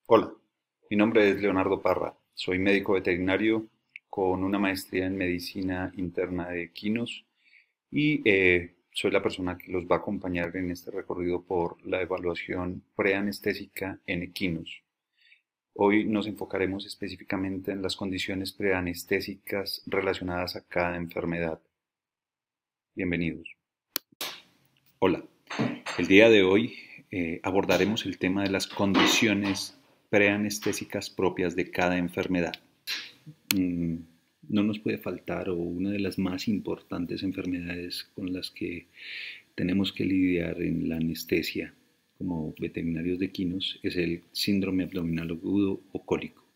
Hola, mi nombre es Leonardo Parra, soy médico veterinario con una maestría en medicina interna de equinos y soy la persona que los va a acompañar en este recorrido por la evaluación preanestésica en equinos. Hoy nos enfocaremos específicamente en las condiciones preanestésicas relacionadas a cada enfermedad. Bienvenidos. Hola, el día de hoy abordaremos el tema de las condiciones preanestésicas propias de cada enfermedad. mm, no nos puede faltar, o una de las más importantes enfermedades con las que tenemos que lidiar en la anestesia como veterinarios de equinos, es el síndrome abdominal agudo o cólico.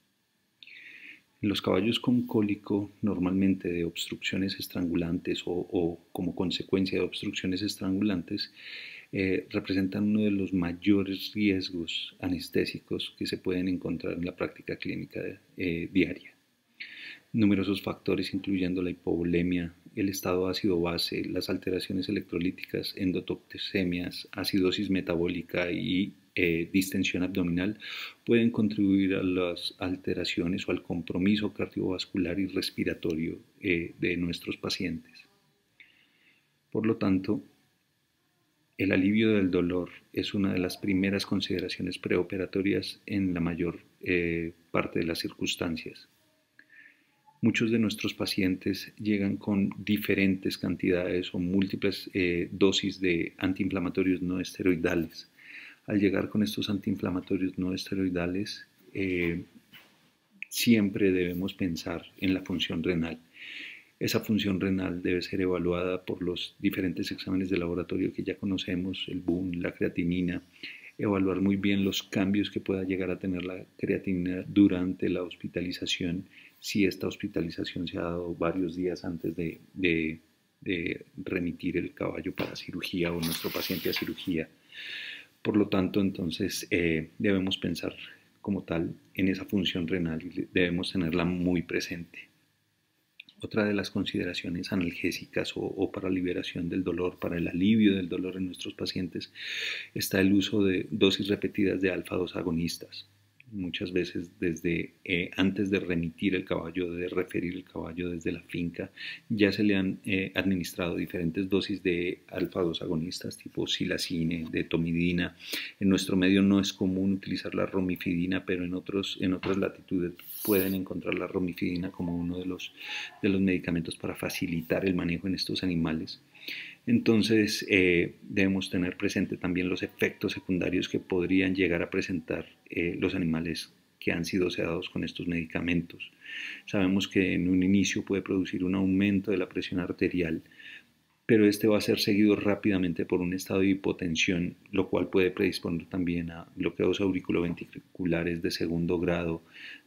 En los caballos con cólico, normalmente de obstrucciones estrangulantes o como consecuencia de obstrucciones estrangulantes, representan uno de los mayores riesgos anestésicos que se pueden encontrar en la práctica clínica diaria. Numerosos factores, incluyendo la hipovolemia, el estado ácido-base, las alteraciones electrolíticas, endotoxemias, acidosis metabólica y distensión abdominal, pueden contribuir a las alteraciones o al compromiso cardiovascular y respiratorio de nuestros pacientes. Por lo tanto, el alivio del dolor es una de las primeras consideraciones preoperatorias en la mayor parte de las circunstancias. Muchos de nuestros pacientes llegan con diferentes cantidades o múltiples dosis de antiinflamatorios no esteroidales. Al llegar con estos antiinflamatorios no esteroidales, siempre debemos pensar en la función renal. Esa función renal debe ser evaluada por los diferentes exámenes de laboratorio que ya conocemos, el BUN, la creatinina, evaluar muy bien los cambios que pueda llegar a tener la creatinina durante la hospitalización, si esta hospitalización se ha dado varios días antes de remitir el caballo para cirugía o nuestro paciente a cirugía. Por lo tanto, entonces debemos pensar como tal en esa función renal y debemos tenerla muy presente. Otra de las consideraciones analgésicas o para liberación del dolor, para el alivio del dolor en nuestros pacientes, está el uso de dosis repetidas de alfa-2 agonistas. Muchas veces desde antes de remitir el caballo, de referir el caballo desde la finca, ya se le han administrado diferentes dosis de alfa-2 agonistas tipo silacine, de tomidina. En nuestro medio no es común utilizar la romifidina, pero en otras latitudes pueden encontrar la romifidina como uno de los medicamentos para facilitar el manejo en estos animales. Entonces debemos tener presente también los efectos secundarios que podrían llegar a presentar los animales que han sido sedados con estos medicamentos. Sabemos que en un inicio puede producir un aumento de la presión arterial, pero este va a ser seguido rápidamente por un estado de hipotensión, lo cual puede predisponer también a bloqueos auriculoventriculares de segundo grado,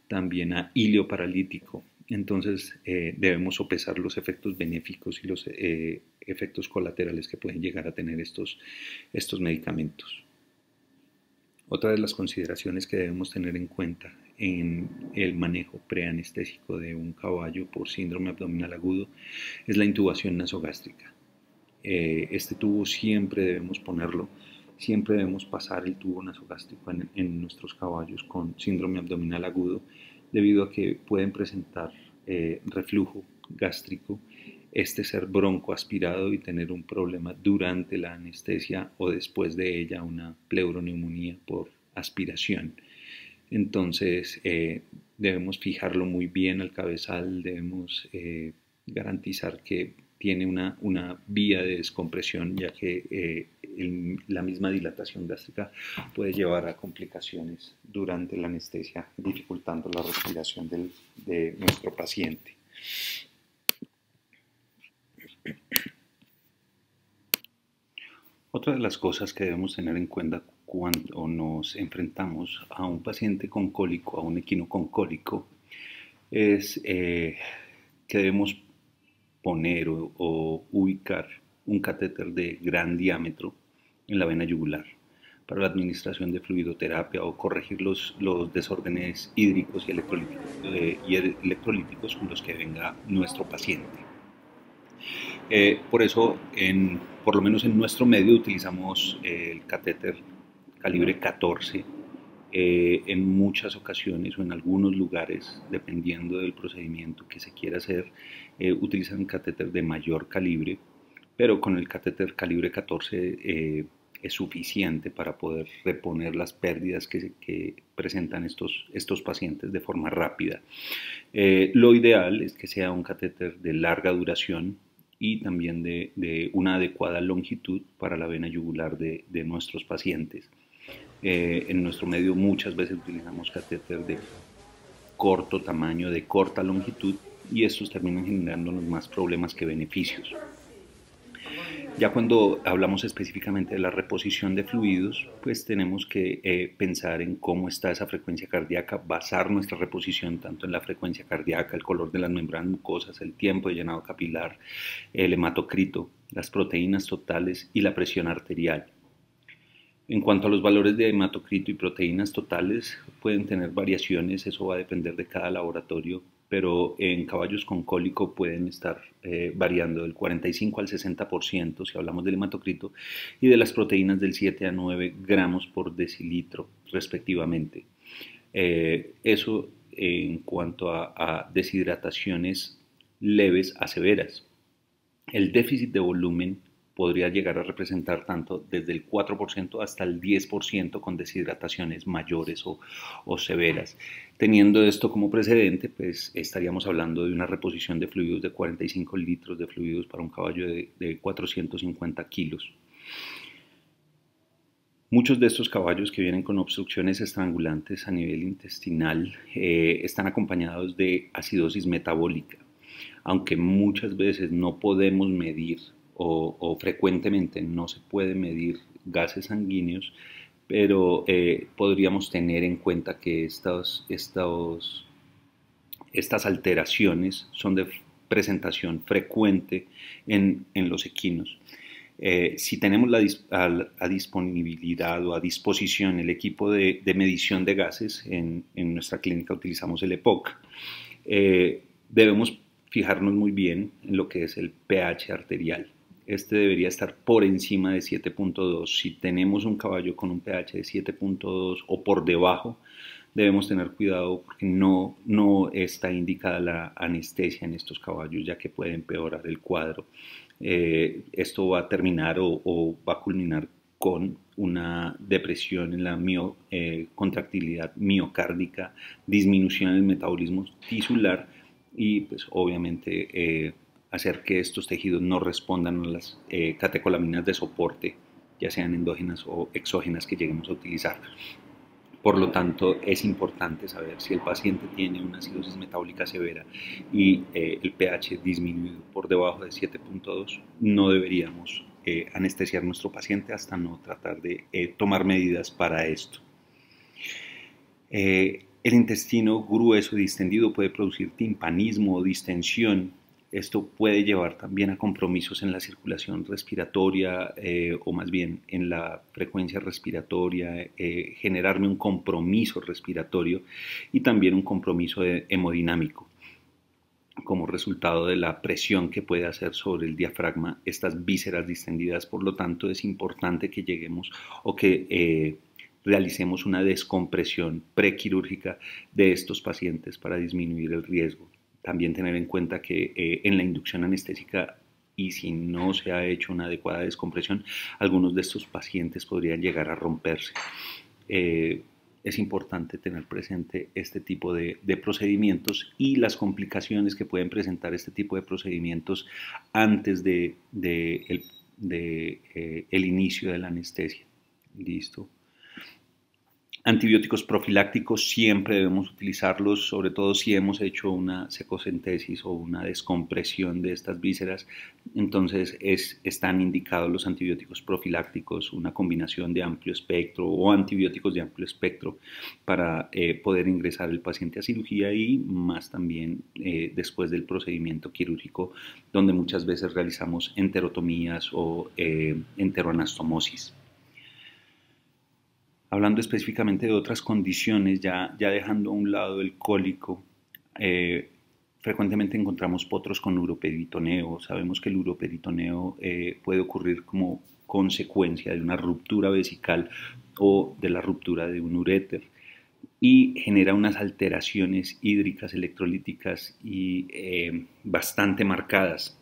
también a hilo paralítico. Entonces debemos sopesar los efectos benéficos y los efectos colaterales que pueden llegar a tener estos medicamentos. Otra de las consideraciones que debemos tener en cuenta en el manejo preanestésico de un caballo por síndrome abdominal agudo es la intubación nasogástrica. Este tubo siempre debemos ponerlo, siempre debemos pasar el tubo nasogástrico en nuestros caballos con síndrome abdominal agudo, debido a que pueden presentar reflujo gástrico, este ser broncoaspirado y tener un problema durante la anestesia o después de ella, una pleuroneumonía por aspiración. Entonces debemos fijarlo muy bien al cabezal, debemos garantizar que tiene una vía de descompresión, ya que la misma dilatación gástrica puede llevar a complicaciones durante la anestesia, dificultando la respiración de nuestro paciente. Otra de las cosas que debemos tener en cuenta cuando nos enfrentamos a un paciente con cólico, a un equino con cólico, es que debemos poner o ubicar un catéter de gran diámetro en la vena yugular para la administración de fluidoterapia o corregir los desórdenes hídricos y electrolíticos con los que venga nuestro paciente. Por eso, por lo menos en nuestro medio, utilizamos el catéter calibre 14 En muchas ocasiones o en algunos lugares, dependiendo del procedimiento que se quiera hacer, utilizan un catéter de mayor calibre, pero con el catéter calibre 14 es suficiente para poder reponer las pérdidas que presentan estos pacientes de forma rápida. Lo ideal es que sea un catéter de larga duración y también de una adecuada longitud para la vena yugular de nuestros pacientes. En nuestro medio muchas veces utilizamos catéter de corto tamaño, de corta longitud, y estos terminan generándonos más problemas que beneficios. Ya cuando hablamos específicamente de la reposición de fluidos, pues tenemos que pensar en cómo está esa frecuencia cardíaca, basar nuestra reposición tanto en la frecuencia cardíaca, el color de las membranas mucosas, el tiempo de llenado capilar, el hematocrito, las proteínas totales y la presión arterial. En cuanto a los valores de hematocrito y proteínas totales, pueden tener variaciones, eso va a depender de cada laboratorio, pero en caballos con cólico pueden estar variando del 45 al 60% si hablamos del hematocrito, y de las proteínas del 7 a 9 gramos por decilitro respectivamente. Eso en cuanto a deshidrataciones leves a severas. El déficit de volumen podría llegar a representar tanto desde el 4% hasta el 10% con deshidrataciones mayores o severas. Teniendo esto como precedente, pues estaríamos hablando de una reposición de fluidos de 45 litros de fluidos para un caballo de 450 kilos. Muchos de estos caballos que vienen con obstrucciones estrangulantes a nivel intestinal están acompañados de acidosis metabólica. Aunque muchas veces no podemos medir o frecuentemente no se puede medir gases sanguíneos, pero podríamos tener en cuenta que estas alteraciones son de presentación frecuente en los equinos. Si tenemos a disponibilidad o a disposición el equipo de medición de gases, en nuestra clínica utilizamos el EPOC, debemos fijarnos muy bien en lo que es el pH arterial. Este debería estar por encima de 7.2. Si tenemos un caballo con un pH de 7.2 o por debajo, debemos tener cuidado porque no está indicada la anestesia en estos caballos, ya que puede empeorar el cuadro. Esto va a terminar o va a culminar con una depresión en la contractilidad miocárdica, disminución en el metabolismo tisular y pues obviamente hacer que estos tejidos no respondan a las catecolaminas de soporte, ya sean endógenas o exógenas que lleguemos a utilizar. Por lo tanto, es importante saber si el paciente tiene una acidosis metabólica severa y el pH disminuido por debajo de 7.2, no deberíamos anestesiar a nuestro paciente hasta no tratar de tomar medidas para esto. El intestino grueso distendido puede producir timpanismo o distensión. Esto puede llevar también a compromisos en la circulación respiratoria o más bien en la frecuencia respiratoria, generarme un compromiso respiratorio y también un compromiso hemodinámico como resultado de la presión que puede hacer sobre el diafragma estas vísceras distendidas. Por lo tanto, es importante que lleguemos o que realicemos una descompresión prequirúrgica de estos pacientes para disminuir el riesgo. También tener en cuenta que en la inducción anestésica y si no se ha hecho una adecuada descompresión, algunos de estos pacientes podrían llegar a romperse. Es importante tener presente este tipo de procedimientos y las complicaciones que pueden presentar este tipo de procedimientos antes de el inicio de la anestesia. ¿Listo? Antibióticos profilácticos siempre debemos utilizarlos, sobre todo si hemos hecho una secocentesis o una descompresión de estas vísceras. Entonces están indicados los antibióticos profilácticos, una combinación de amplio espectro o antibióticos de amplio espectro para poder ingresar el paciente a cirugía y más también después del procedimiento quirúrgico, donde muchas veces realizamos enterotomías o enteroanastomosis. Hablando específicamente de otras condiciones, ya dejando a un lado el cólico, frecuentemente encontramos potros con uroperitoneo. Sabemos que el uroperitoneo puede ocurrir como consecuencia de una ruptura vesical o de la ruptura de un uréter. y genera unas alteraciones hídricas electrolíticas y bastante marcadas.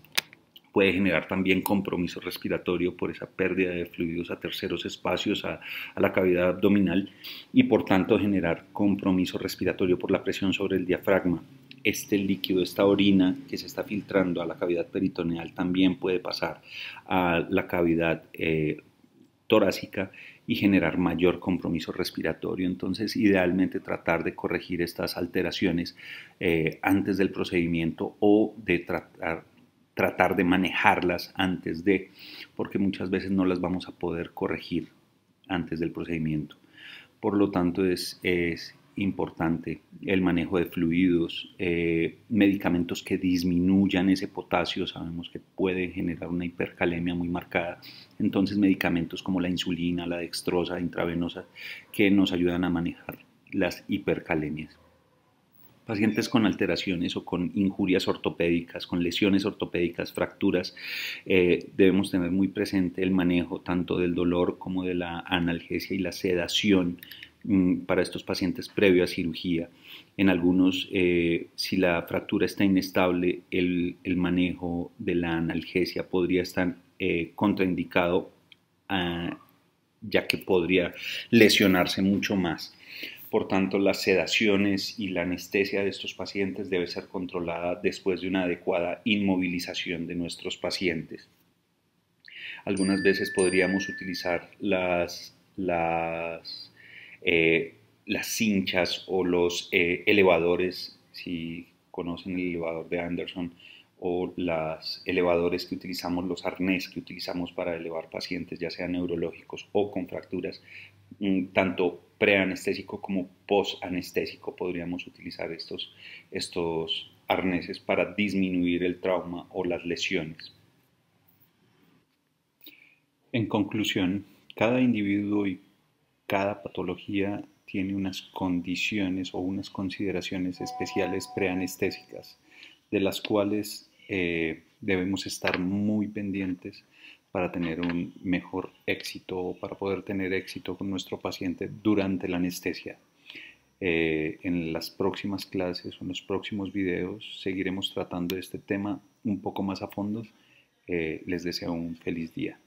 Puede generar también compromiso respiratorio por esa pérdida de fluidos a terceros espacios, a la cavidad abdominal, y por tanto generar compromiso respiratorio por la presión sobre el diafragma. Este líquido, esta orina que se está filtrando a la cavidad peritoneal también puede pasar a la cavidad torácica y generar mayor compromiso respiratorio. Entonces, idealmente tratar de corregir estas alteraciones antes del procedimiento o de tratar de manejarlas antes de, porque muchas veces no las vamos a poder corregir antes del procedimiento. Por lo tanto, es importante el manejo de fluidos, medicamentos que disminuyan ese potasio, sabemos que puede generar una hipercalemia muy marcada, entonces medicamentos como la insulina, la dextrosa intravenosa, que nos ayudan a manejar las hipercalemias. Pacientes con alteraciones o con injurias ortopédicas, con lesiones ortopédicas, fracturas, debemos tener muy presente el manejo tanto del dolor como de la analgesia y la sedación para estos pacientes previo a cirugía. En algunos, si la fractura está inestable, el manejo de la analgesia podría estar contraindicado, ya que podría lesionarse mucho más. Por tanto, las sedaciones y la anestesia de estos pacientes debe ser controlada después de una adecuada inmovilización de nuestros pacientes. Algunas veces podríamos utilizar las cinchas o los elevadores, si conocen el elevador de Anderson, o los elevadores que utilizamos, los arnés que utilizamos para elevar pacientes, ya sean neurológicos o con fracturas, tanto preanestésico como posanestésico podríamos utilizar estos arneses para disminuir el trauma o las lesiones. En conclusión, cada individuo y cada patología tiene unas condiciones o unas consideraciones especiales preanestésicas, de las cuales debemos estar muy pendientes para tener un mejor éxito o para poder tener éxito con nuestro paciente durante la anestesia. En las próximas clases o en los próximos videos seguiremos tratando este tema un poco más a fondo. Les deseo un feliz día.